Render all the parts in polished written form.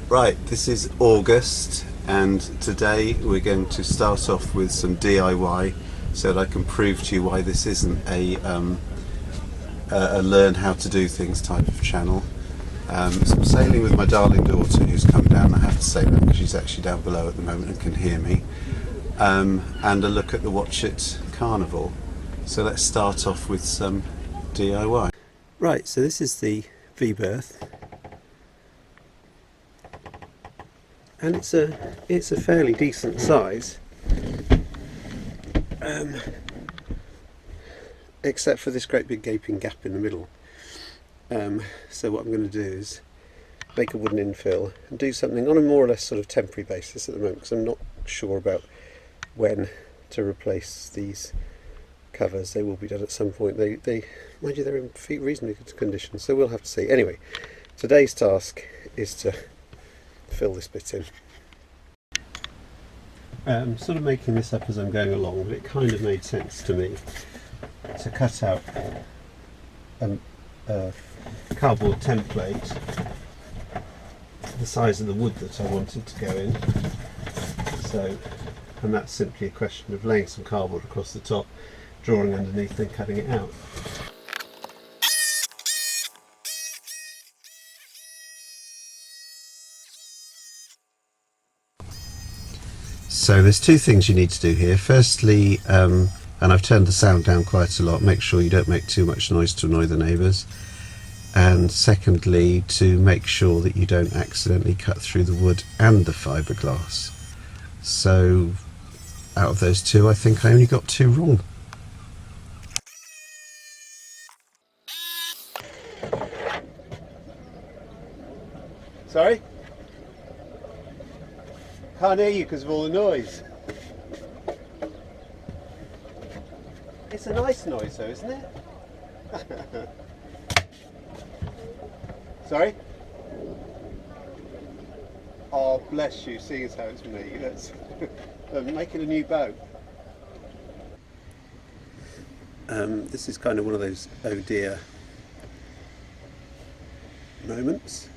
Right, this is August and today we're going to start off with some DIY so that I can prove to you why this isn't a learn how to do things type of channel. So I'm sailing with my darling daughter who's come down. I have to say that because she's actually down below at the moment and can hear me. And a look at the Watch It Carnival. So let's start off with some DIY. Right, so this is the Vee Berth. And it's a fairly decent size, except for this great big gaping gap in the middle. So what I'm going to do is make a wooden infill and do something on a more or less sort of temporary basis at the moment, because I'm not sure about when to replace these covers. They will be done at some point. They mind you, they're in reasonably good condition, so we'll have to see. Anyway, today's task is to fill this bit in. I'm sort of making this up as I'm going along, but it kind of made sense to me to cut out a cardboard template the size of the wood that I wanted to go in. So, and that's simply a question of laying some cardboard across the top, drawing underneath, then cutting it out. So there's two things you need to do here. Firstly, and I've turned the sound down quite a lot, make sure you don't make too much noise to annoy the neighbours. And secondly, to make sure that you don't accidentally cut through the wood and the fiberglass. So out of those two, I think I only got two wrong. Sorry? Can't hear you because of all the noise. It's a nice noise though, isn't it? Sorry? Oh, bless you, seeing as how it's me. I'm making a new boat. This is kind of one of those oh dear moments.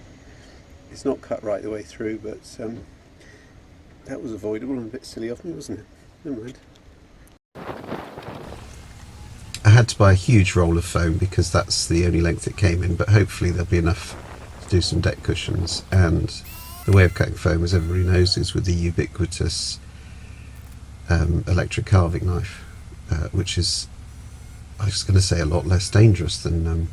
It's not cut right the way through, but that was avoidable and a bit silly of me, wasn't it? Never mind. I had to buy a huge roll of foam because that's the only length it came in, but hopefully there'll be enough to do some deck cushions. And the way of cutting foam, as everybody knows, is with the ubiquitous electric carving knife, which is, I was going to say, a lot less dangerous than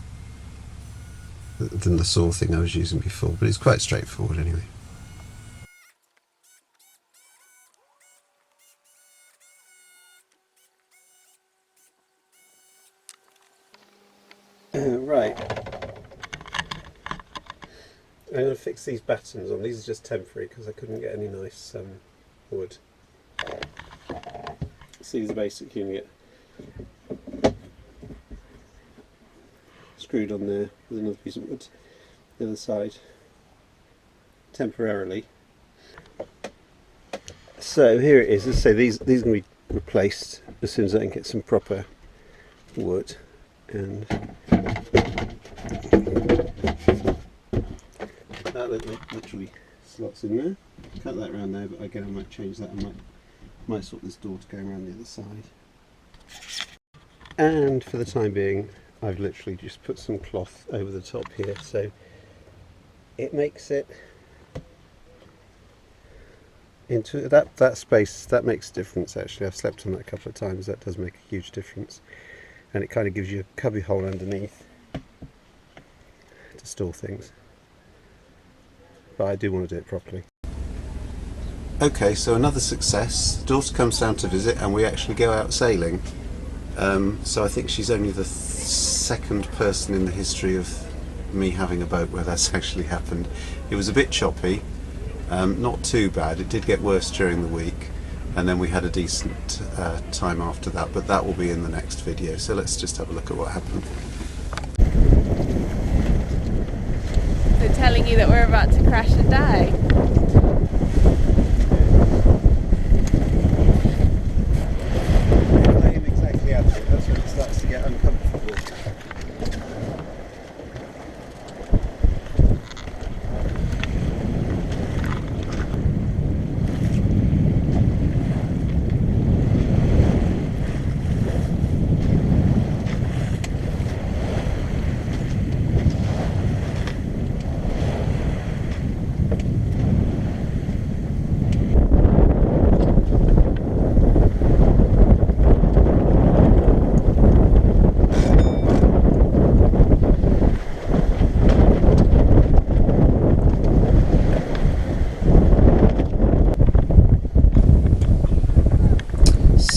the saw thing I was using before, but it's quite straightforward anyway. Right, I'm going to fix these battens on. These are just temporary because I couldn't get any nice wood. See the basic unit screwed on there with another piece of wood the other side temporarily. So here it is. Let's say these are going to be replaced as soon as I can get some proper wood. And that literally slots in there. Cut that around there, but again I might change that. I might swap this door to go around the other side. And for the time being, I've literally just put some cloth over the top here, so it makes it into that space. That makes a difference actually. I've slept on that a couple of times. That does make a huge difference. And it kind of gives you a cubby hole underneath to store things. But I do want to do it properly. Okay, so another success. The daughter comes down to visit and we actually go out sailing. So I think she's only the second person in the history of me having a boat where that's actually happened. It was a bit choppy, not too bad. It did get worse during the week. And then we had a decent time after that, but that will be in the next video. So let's just have a look at what happened. They're telling you that we're about to crash and die. I aim exactly at it. That's when it starts to get uncomfortable.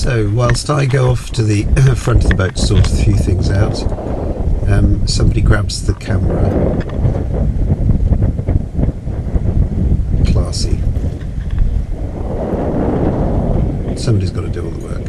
So whilst I go off to the front of the boat to sort a few things out, somebody grabs the camera. Classy. Somebody's got to do all the work.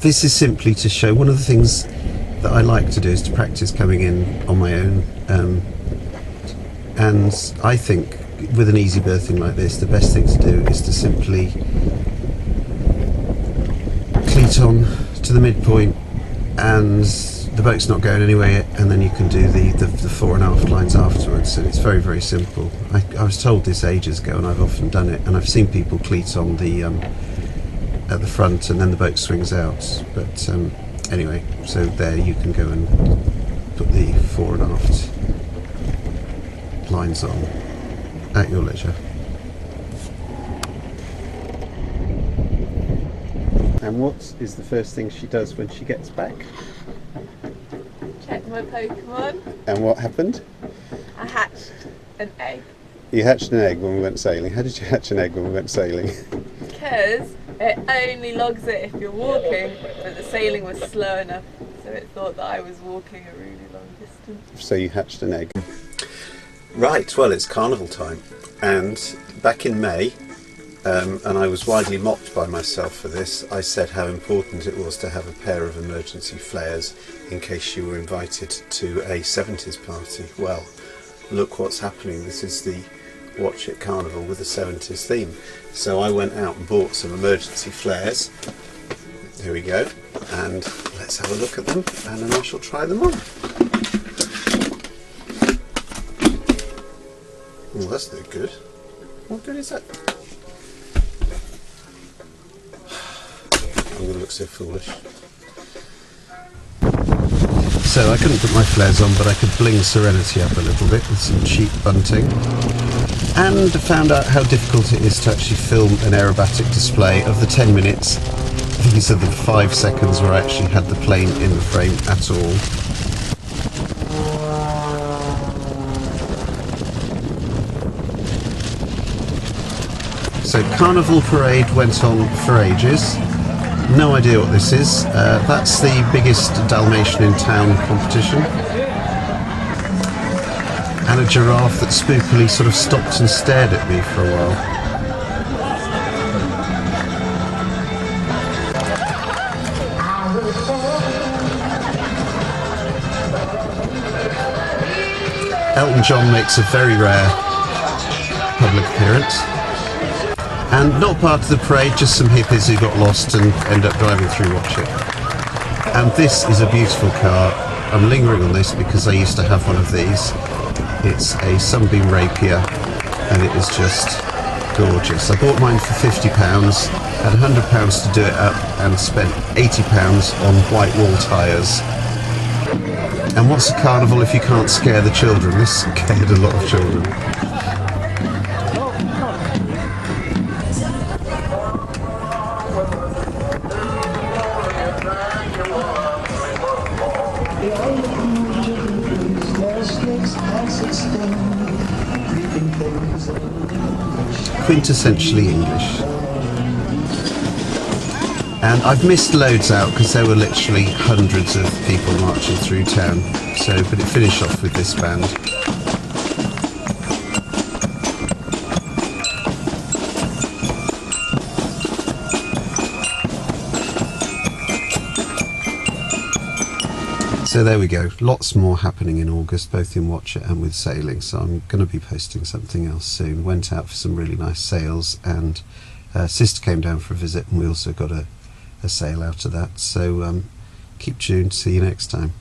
This is simply to show, one of the things that I like to do is to practice coming in on my own, and I think with an easy berthing like this, the best thing to do is to simply cleat on to the midpoint and the boat's not going anywhere, and then you can do the fore and aft lines afterwards, and it's very, very simple. I was told this ages ago and I've often done it, and I've seen people cleat on the at the front and then the boat swings out, but anyway, so there you can go and put the fore and aft lines on at your leisure. And what is the first thing she does when she gets back? Check my Pokemon. And what happened? I hatched an egg. You hatched an egg when we went sailing. How did you hatch an egg when we went sailing? Because it only logs it if you're walking, but the sailing was slow enough, so it thought that I was walking a really long distance. So you hatched an egg. Right, well, it's carnival time, and back in May, and I was widely mocked by myself for this, I said how important it was to have a pair of emergency flares in case you were invited to a 70s party. Well, look what's happening. This is the Watch It Carnival with a 70s theme. So I went out and bought some emergency flares. Here we go, and let's have a look at them, and then I shall try them on. Oh, that's no good. What good is that? I'm going to look so foolish. So I couldn't put my flares on, but I could bling Serenity up a little bit with some cheap bunting. And found out how difficult it is to actually film an aerobatic display. Of the 10 minutes, these are the 5 seconds where I actually had the plane in the frame at all. So Carnival Parade went on for ages. No idea what this is. That's the biggest Dalmatian in town competition. And a giraffe that spookily sort of stopped and stared at me for a while. Elton John makes a very rare public appearance. And not part of the parade, just some hippies who got lost and end up driving through Watch It. And this is a beautiful car. I'm lingering on this because I used to have one of these. It's a Sunbeam Rapier, and it is just gorgeous. I bought mine for £50, had £100 to do it up, and spent £80 on white wall tyres. And what's a carnival if you can't scare the children? This scared a lot of children. Quintessentially English. And I've missed loads out because there were literally hundreds of people marching through town. So, but it finished off with this band. So there we go, lots more happening in August, both in Watch It and with sailing, so I'm going to be posting something else soon. Went out for some really nice sails, and sister came down for a visit, and we also got a sail out of that, so keep tuned, see you next time.